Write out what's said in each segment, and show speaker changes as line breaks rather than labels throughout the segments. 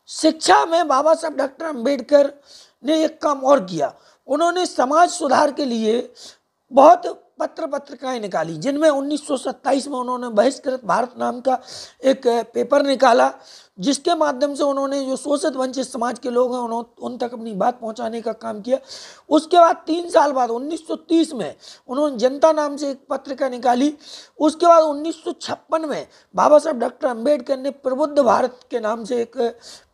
शिक्षा में बाबा साहब डॉक्टर अम्बेडकर ने एक काम और किया। उन्होंने समाज सुधार के लिए बहुत पत्रिकाएं निकाली, जिनमें 1927 में उन्होंने बहिष्कृत भारत नाम का एक पेपर निकाला, जिसके माध्यम से उन्होंने जो शोषित वंचित समाज के लोग हैं उन तक अपनी बात पहुंचाने का काम किया। उसके बाद 3 साल बाद 1930 में उन्होंने जनता नाम से एक पत्रिका निकाली। उसके बाद 1956 में बाबा साहब डॉक्टर अम्बेडकर ने प्रबुद्ध भारत के नाम से एक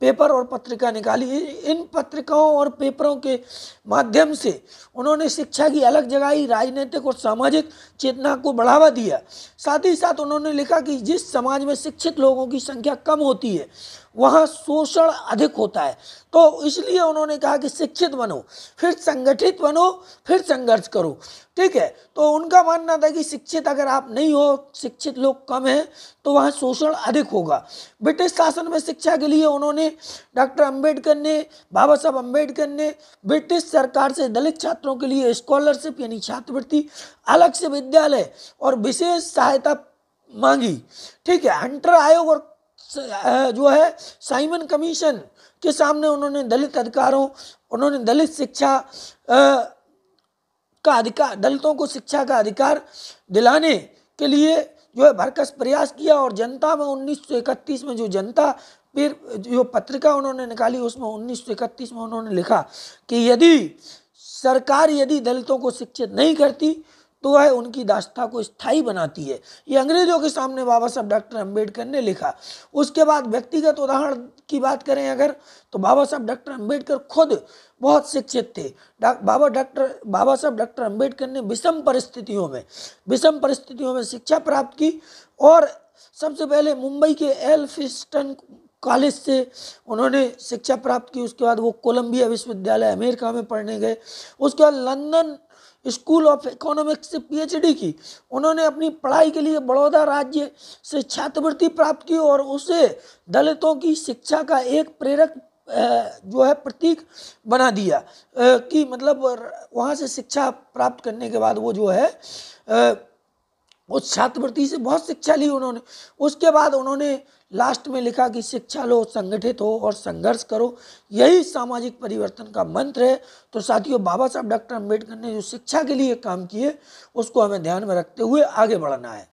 पेपर और पत्रिका निकाली। इन पत्रिकाओं और पेपरों के माध्यम से उन्होंने शिक्षा की अलग जगाई, राजनीतिक और सामाजिक चेतना को बढ़ावा दिया। साथ ही साथ उन्होंने लिखा कि जिस समाज में शिक्षित लोगों की संख्या कम होती है वहाँ शोषण अधिक होता है। तो इसलिए उन्होंने कहा कि शिक्षित बनो, फिर संगठित बनो, फिर संघर्ष करो। ठीक है, तो उनका मानना था कि शिक्षित अगर आप नहीं हो, शिक्षित लोग कम हैं, तो वहाँ शोषण अधिक होगा। ब्रिटिश शासन में शिक्षा के लिए उन्होंने बाबा साहब अम्बेडकर ने ब्रिटिश सरकार से दलित छात्रों के लिए स्कॉलरशिप यानी छात्रवृत्ति, अलग से विद्यालय और विशेष सहायता मांगी। ठीक है, हंटर आयोग और जो है साइमन कमीशन के सामने उन्होंने दलित शिक्षा का अधिकार, दलितों को शिक्षा का अधिकार दिलाने के लिए जो है भरकस प्रयास किया। और जनता में 1931 में फिर जो पत्रिका उन्होंने निकाली उसमें 1931 में उन्होंने लिखा कि सरकार यदि दलितों को शिक्षित नहीं करती तो वह उनकी दास्ता को स्थायी बनाती है। ये अंग्रेजों के सामने बाबा साहब डॉक्टर अम्बेडकर ने लिखा। उसके बाद व्यक्तिगत उदाहरण की बात करें अगर, तो बाबा साहब डॉक्टर अम्बेडकर खुद बहुत शिक्षित थे। बाबा साहब डॉक्टर अम्बेडकर ने विषम परिस्थितियों में शिक्षा प्राप्त की और सबसे पहले मुंबई के एल्फिंस्टन कॉलेज से उन्होंने शिक्षा प्राप्त की। उसके बाद वो कोलंबिया विश्वविद्यालय अमेरिका में पढ़ने गए। उसके बाद लंदन स्कूल ऑफ इकोनॉमिक्स से पीएचडी की। उन्होंने अपनी पढ़ाई के लिए बड़ौदा राज्य से छात्रवृत्ति प्राप्त की और उसे दलितों की शिक्षा का एक प्रेरक जो है प्रतीक बना दिया कि मतलब वहाँ से शिक्षा प्राप्त करने के बाद वो जो है उस छात्रवृत्ति से बहुत शिक्षा ली उन्होंने। उसके बाद उन्होंने लास्ट में लिखा कि शिक्षा लो, संगठित हो और संघर्ष करो, यही सामाजिक परिवर्तन का मंत्र है। तो साथियों, बाबा साहब डॉक्टर अम्बेडकर ने जो शिक्षा के लिए काम किए उसको हमें ध्यान में रखते हुए आगे बढ़ना है।